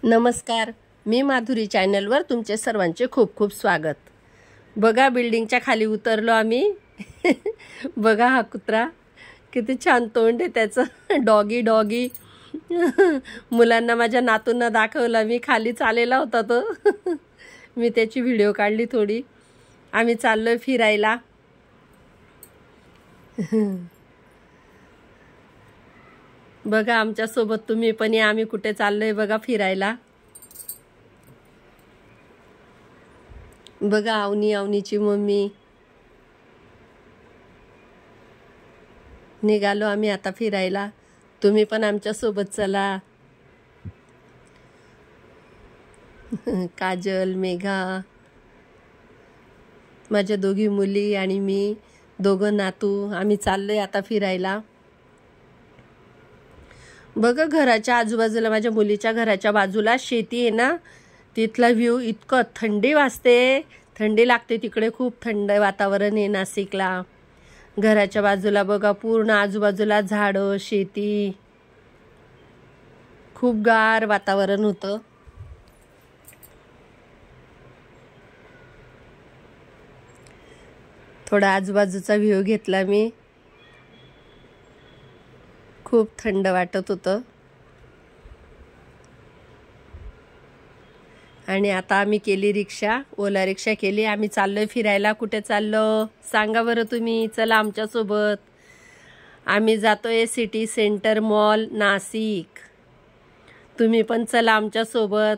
नमस्कार, मी माधुरी चॅनलवर तुमचे सर्वांचे खूप खूप स्वागत। बघा बिल्डिंगच्या खाली उतरलो आम्ही। बघा हा कुत्रा किती छान तोंड आहे त्याचं, डॉगी डॉगी। मुलांना माझ्या नातूंना दाखवला मी, खाली चालेला होता तो। मी त्याची व्हिडिओ काढली थोडी। आम्ही चाललोय फिरायला। बघा आमच्या सोबत तुम्ही पण या, आम्ही कुठे चाललोय बघा फिरायला। बघा अवनीची मम्मी। निघालो आम्ही आता फिरायला, तुम्ही पण आमच्या सोबत चला। काजल, मेघा, माझ्या दोघी मुली आणि मी, दोघं नातू, आम्ही चाललोय आता फिरायला। बघा घराच्या आजूबाजूला, माझ्या मुलीच्या घराच्या बाजूला शेती आहे ना, तिथला व्ह्यू इतकं थंडी वाजते, थंडी लागते तिकडे, खूप थंड वातावरण आहे नाशिकला। घराच्या बाजूला बघा पूर्ण आजूबाजूला झाडं, शेती, खूप गार वातावरण होतं। थोडा आजूबाजूचा व्ह्यू घेतला मी, खूप थंड वाटत होतं। आणि आता आम्ही केली रिक्षा, ओला रिक्षा केली, आम्ही चाललोय फिरायला। कुठे चाललो सांगा बरं तुम्ही, चला आमच्या सोबत। आम्ही जातोय सिटी सेंटर मॉल नाशिक, तुम्ही पण चला आमच्या सोबत।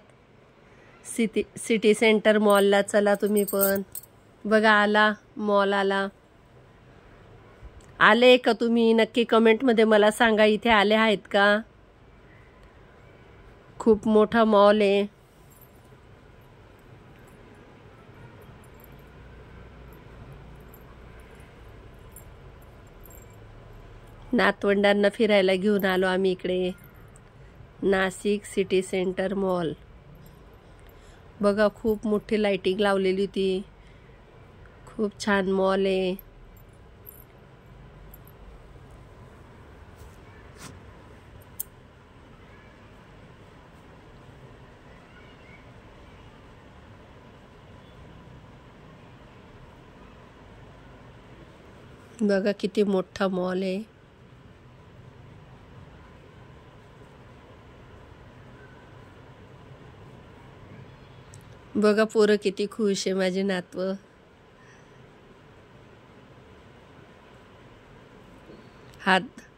सिटी सेंटर मॉलला चला तुम्ही पण। बघा आला मॉल, आले का तुम्ही? नक्की कमेंटमध्ये मला सांगा, इथे आले आहेत का? खूप मोठा मॉल आहे। नातवंडांना फिरायला घेऊन आलो आम्ही इकडे, नाशिक सिटी सेंटर मॉल। बघा खूप मोठी लाइटिंग लावलेली होती, खूप छान मॉल आहे। बघा किती मोठा मॉल आहे। बघा पोरं किती खुश आहे माझे नातवं।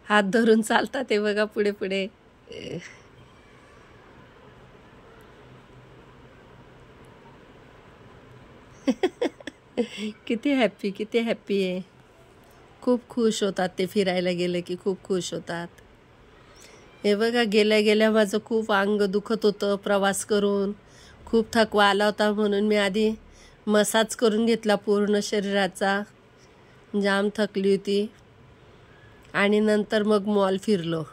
हात धरून चालतात ते बघा पुढे पुढे। किती हॅप्पी आहे। खूप खुश होतात ते, फिरायला गेले की खूप खुश होतात। हे बघा गेल्या गेल्या माझं खूप अंग दुखत होतं प्रवास करून, खूप थकवा आला होता, म्हणून मी आधी मसाज करून घेतला पूर्ण शरीराचा, जाम थकली होती। आणि नंतर मग मॉल फिरलो।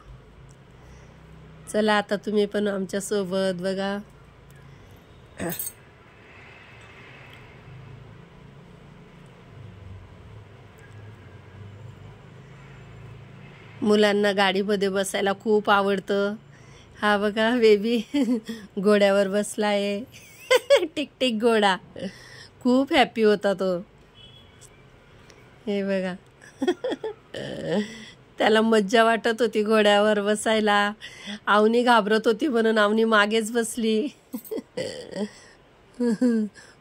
चला आता तुम्ही पण आमच्या सोबत। बघा मुलांना गाडीमध्ये बसायला खूप आवडतं। हा बघा बेबी घोड्यावर बसलाय। टिक टिक घोडा, खूप हॅप्पी होता तो। हे बघा त्याला मज्जा वाटत होती घोड्यावर बसायला। अवनी घाबरत होती म्हणून अवनी मागेच बसली।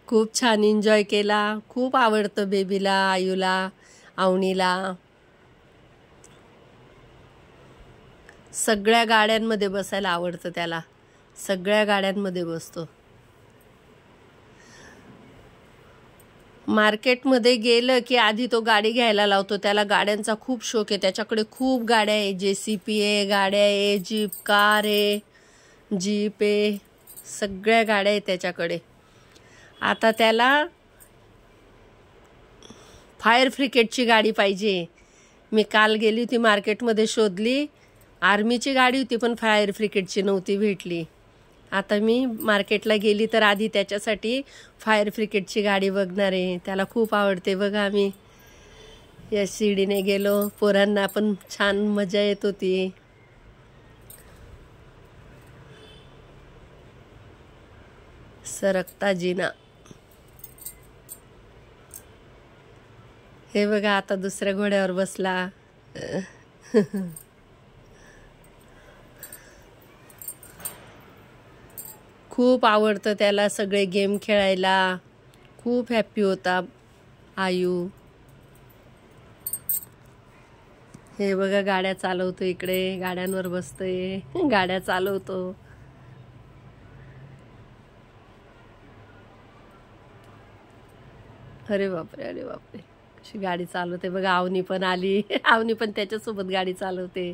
खूप छान एन्जॉय केला, खूप आवडतं बेबीला, आयूला, अवनीला। सगळ्या गाड्यांमध्ये बसायला आवडतं त्याला, सगळ्या गाड्यांमध्ये बसतो। मार्केटमध्ये गेलं की आधी तो गाडी घ्यायला लावतो, त्याला गाड्यांचा खूप शौक आहे, त्याच्याकडे खूप गाड्या आहे, JCB आहे, गाड्या आहे, जीप कार आहे, जीप आहे, सगळ्या गाड्या आहेत त्याच्याकडे। आता त्याला फायर ब्रिगेडची गाडी पाहिजे। मी काल गेली होती मार्केटमध्ये, शोधली, आर्मीची गाडी होती पण फायर ब्रिगेडची नव्हती भेटली। आता मी मार्केटला गेली तर आधी त्याच्यासाठी फायर ब्रिगेडची गाडी बघणार आहे, त्याला खूप आवडते। बघा आम्ही या शिडीने गेलो, पोरांना पण छान मजा येत होती। सरकता जिना. हे बघा आता दुसऱ्या घोड्यावर बसला. खूप आवडतं त्याला सगळे गेम खेळायला. खूप हॅप्पी होता आयू. हे बघा गाड्या चालवतो, इकडे गाड्यांवर बसतोय, गाड्या चालवतो. अरे बापरे, अरे बापरे, कशी गाडी चालवते बघा. अवनी पण आली. अवनी पण त्याच्यासोबत गाडी चालवते.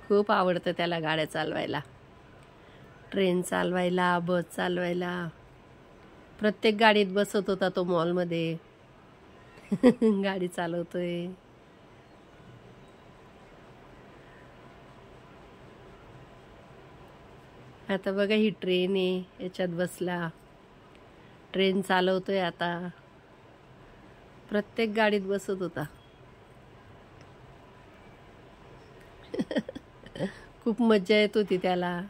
खूप आवडतं त्याला गाड्या चालवायला, ट्रेन चालवायला, बस चालवायला. प्रत्येक गाडीत बसत होता तो मॉलमध्ये. गाडी चालवतोय. आता बघा ही ट्रेन आहे, याच्यात बसला, ट्रेन चालवतोय आता. प्रत्येक गाडीत बसत होता. खूप मज्जा येत होती त्याला.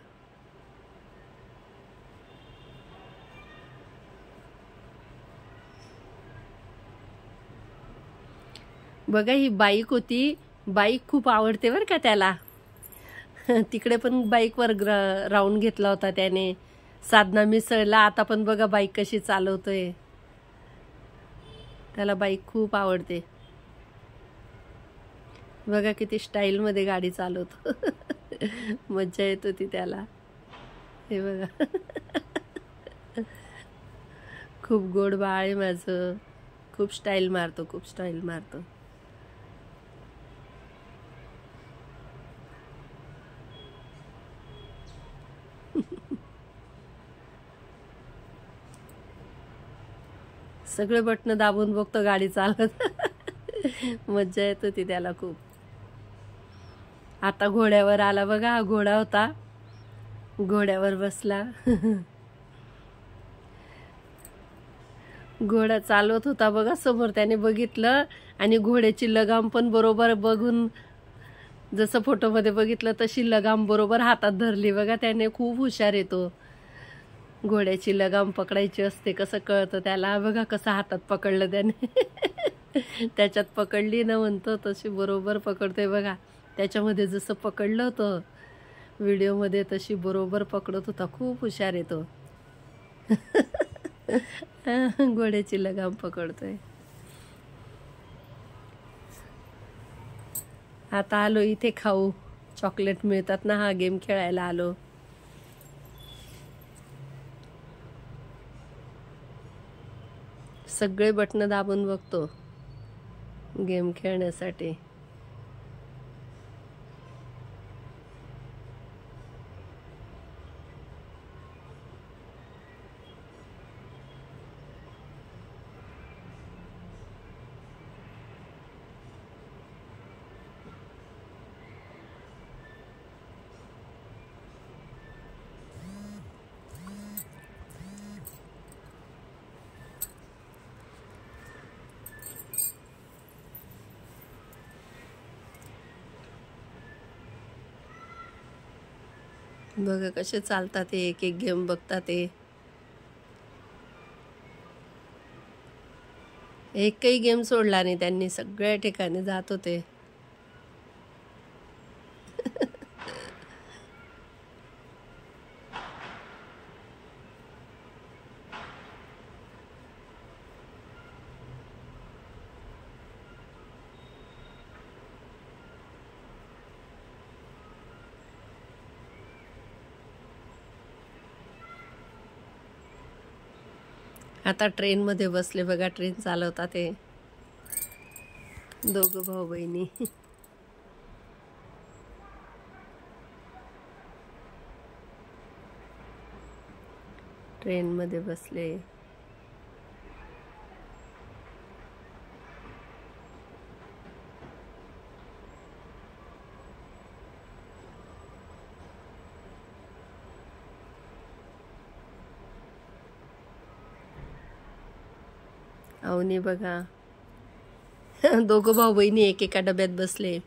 बघा ही बाईक होती, बाईक खूप आवडते बरं का त्याला. तिकडे पण बाईकवर राऊंड घेतला होता त्याने, साधना मिसळला. आता पण बघा बाईक कशी चालवतोय. त्याला बाईक खूप आवडते. बघा किती स्टाईलमध्ये गाडी चालवतो. मज्जा येत होती त्याला. हे बघा. खूप गोड बाळ आहे माझं. खूप स्टाईल मारतो, खूप स्टाईल मारतो. सगळे बटणं दाबून बघतो गाडी चालवत. मज्जा येत होती त्याला खूप. आता घोड्यावर आला बघा. हा घोडा होता, घोड्यावर बसला. घोडा चालवत होता बघा समोर, त्याने बघितलं आणि घोड्याची लगाम पण बरोबर बघून, जसं फोटोमध्ये बघितलं तशी लगाम बरोबर हातात धरली बघा त्याने. खूप हुशार येतो. घोड्याची लगाम पकडायची असते, कसं कळतं त्याला. बघा कसं हातात पकडलं त्याने. त्याच्यात पकडली ना म्हणतो, तशी बरोबर पकडतोय बघा. त्याच्यामध्ये जसं पकडलं होतं व्हिडिओमध्ये तशी बरोबर पकडत होता. खूप हुशार येतो. घोड्याची लगाम पकडतोय. आता आलो इथे खाऊ, चॉकलेट मिळतात ना, हा गेम खेळायला आलो. सगळे बटणं दाबून बघतो गेम खेळण्यासाठी. बघा कसे चालतात ते, एक एक गेम बघतात ते. एकही गेम सोडला नाही त्यांनी, सगळ्या ठिकाणी जात होते. आता ट्रेनमध्ये बसले बघा, ट्रेन चालवतात ते दोघं भाऊ बहिणी. ट्रेनमध्ये बसले. अवनी बघा. दोघं भाऊ बहिणी एकेका डब्यात बसले.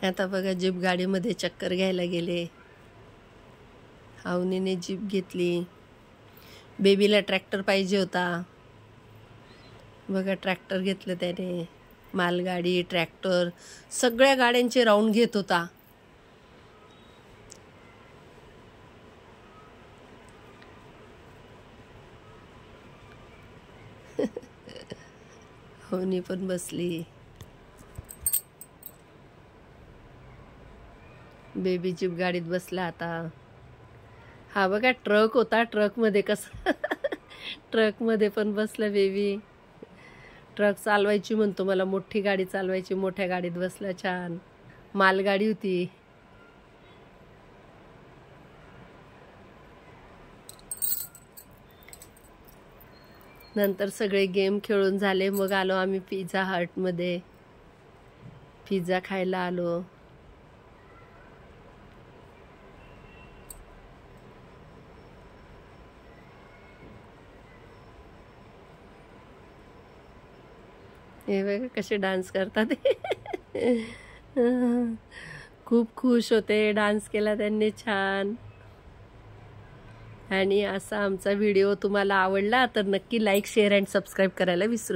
आता बघा जीप गाडीमध्ये चक्कर घ्यायला गेले. अवनीने जीप घेतली. बेबीला ट्रॅक्टर पाहिजे होता. बघा ट्रॅक्टर घेतलं त्याने. मालगाडी, ट्रॅक्टर, सगळ्या गाड्यांचे राऊंड घेत होता. अवनी पण बसली. बेबी जीप गाडीत बसला आता. हा बघा ट्रक होता. ट्रकमध्ये कसं ट्रकमध्ये पण बसला बेबी. ट्रक चालवायची म्हणतो, मला मोठी गाडी चालवायची. मोठ्या गाडीत बसला छान. मालगाडी होती. नंतर सगळे गेम खेळून झाले. मग आलो आम्ही पिझ्झा हटमध्ये. पिझ्झा खायला आलो. हे बघा कसे डान्स करतात. खूप खुश होते. डान्स केला त्यांनी छान. आणि असा आमचा व्हिडिओ तुम्हाला आवडला तर नक्की लाईक, शेअर अँड सबस्क्राईब करायला विसरू